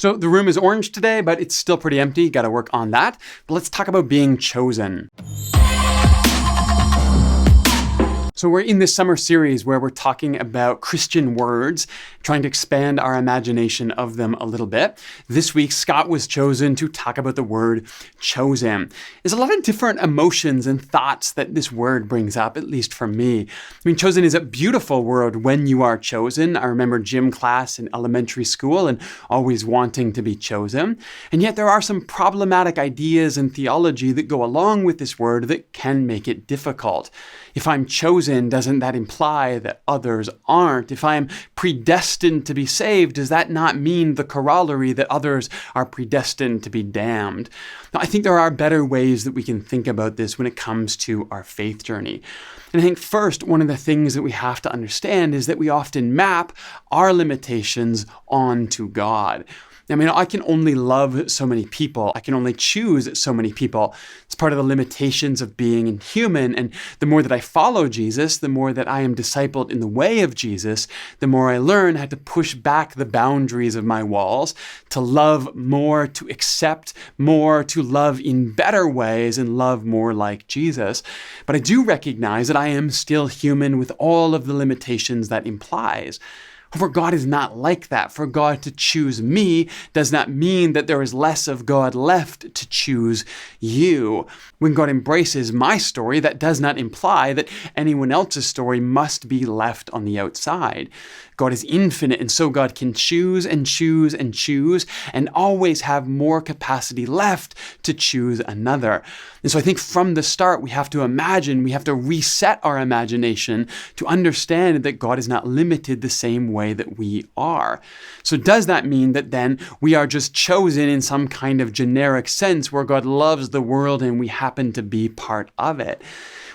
So the room is orange today, but it's still pretty empty. Got to work on that. But let's talk about being chosen. So we're in this summer series where we're talking about Christian words, trying to expand our imagination of them a little bit. This week, Scott was chosen to talk about the word chosen. There's a lot of different emotions and thoughts that this word brings up, at least for me. I mean, chosen is a beautiful word when you are chosen. I remember gym class in elementary school and always wanting to be chosen. And yet there are some problematic ideas and theology that go along with this word that can make it difficult. If I'm chosen, doesn't that imply that others aren't? If I am predestined to be saved, does that not mean the corollary that others are predestined to be damned? Now, I think there are better ways that we can think about this when it comes to our faith journey. And I think first, one of the things that we have to understand is that we often map our limitations onto God. I mean, I can only love so many people. I can only choose so many people. It's part of the limitations of being human. And the more that I follow Jesus, the more that I am discipled in the way of Jesus, the more I learn how to push back the boundaries of my walls, to love more, to accept more, to love in better ways and love more like Jesus. But I do recognize that I am still human with all of the limitations that implies. For God is not like that. For God to choose me does not mean that there is less of God left to choose you. When God embraces my story, that does not imply that anyone else's story must be left on the outside. God is infinite, and so God can choose and choose and choose and always have more capacity left to choose another. And so I think from the start, we have to reset our imagination to understand that God is not limited the same way that we are. So does that mean that then we are just chosen in some kind of generic sense where God loves the world and we happen to be part of it?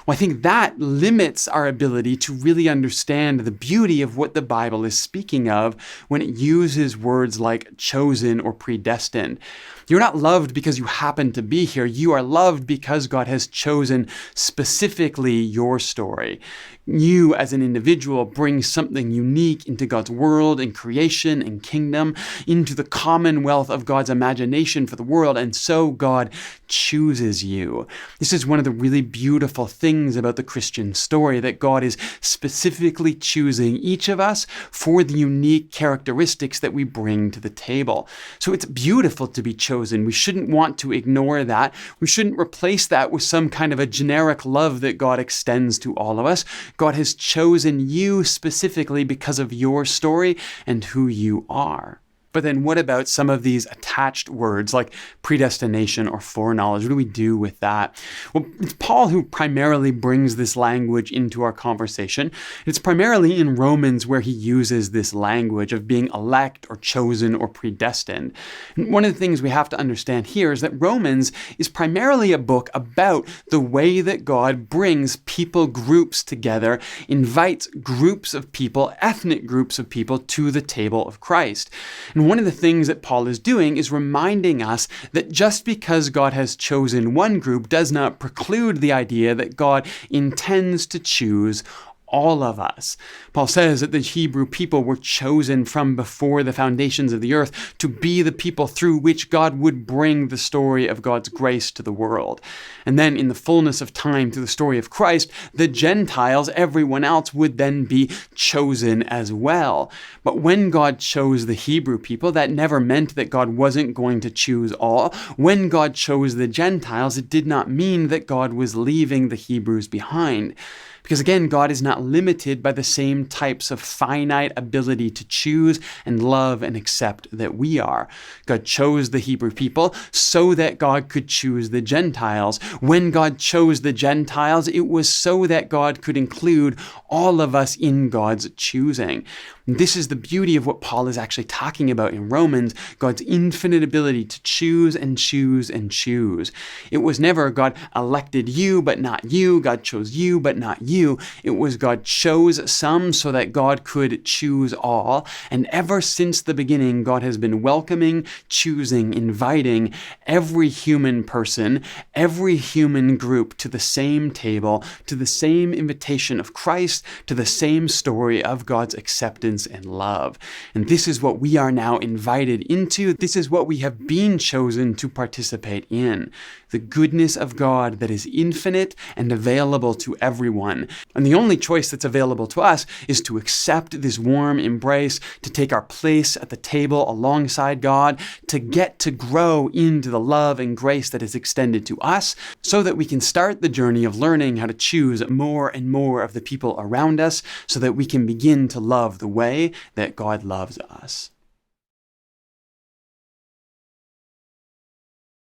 Well, I think that limits our ability to really understand the beauty of what the Bible is speaking of when it uses words like chosen or predestined. You're not loved because you happen to be here. You are loved because God has chosen specifically your story. You as an individual bring something unique into God's world and creation and kingdom, into the commonwealth of God's imagination for the world, and so God chooses you. This is one of the really beautiful things about the Christian story, that God is specifically choosing each of us for the unique characteristics that we bring to the table. So it's beautiful to be chosen. We shouldn't want to ignore that. We shouldn't replace that with some kind of a generic love that God extends to all of us. God has chosen you specifically because of your story and who you are. But then what about some of these attached words like predestination or foreknowledge? What do we do with that? Well, it's Paul who primarily brings this language into our conversation. It's primarily in Romans where he uses this language of being elect or chosen or predestined. And one of the things we have to understand here is that Romans is primarily a book about the way that God brings people groups together, invites groups of people, ethnic groups of people to the table of Christ. And one of the things that Paul is doing is reminding us that just because God has chosen one group does not preclude the idea that God intends to choose all of us. Paul says that the Hebrew people were chosen from before the foundations of the earth to be the people through which God would bring the story of God's grace to the world. And then in the fullness of time, through the story of Christ, the Gentiles, everyone else, would then be chosen as well. But when God chose the Hebrew people, that never meant that God wasn't going to choose all. When God chose the Gentiles, it did not mean that God was leaving the Hebrews behind. Because again, God is not limited by the same types of finite ability to choose and love and accept that we are. God chose the Hebrew people so that God could choose the Gentiles. When God chose the Gentiles, it was so that God could include all of us in God's choosing. This is the beauty of what Paul is actually talking about in Romans, God's infinite ability to choose and choose and choose. It was never God elected you, but not you. God chose you, but not you. It was God chose some so that God could choose all. And ever since the beginning, God has been welcoming, choosing, inviting every human person, every human group to the same table, to the same invitation of Christ, to the same story of God's acceptance presence and love. And this is what we are now invited into. This is what we have been chosen to participate in. The goodness of God that is infinite and available to everyone. And the only choice that's available to us is to accept this warm embrace, to take our place at the table alongside God, to get to grow into the love and grace that is extended to us, so that we can start the journey of learning how to choose more and more of the people around us, so that we can begin to love the way that God loves us.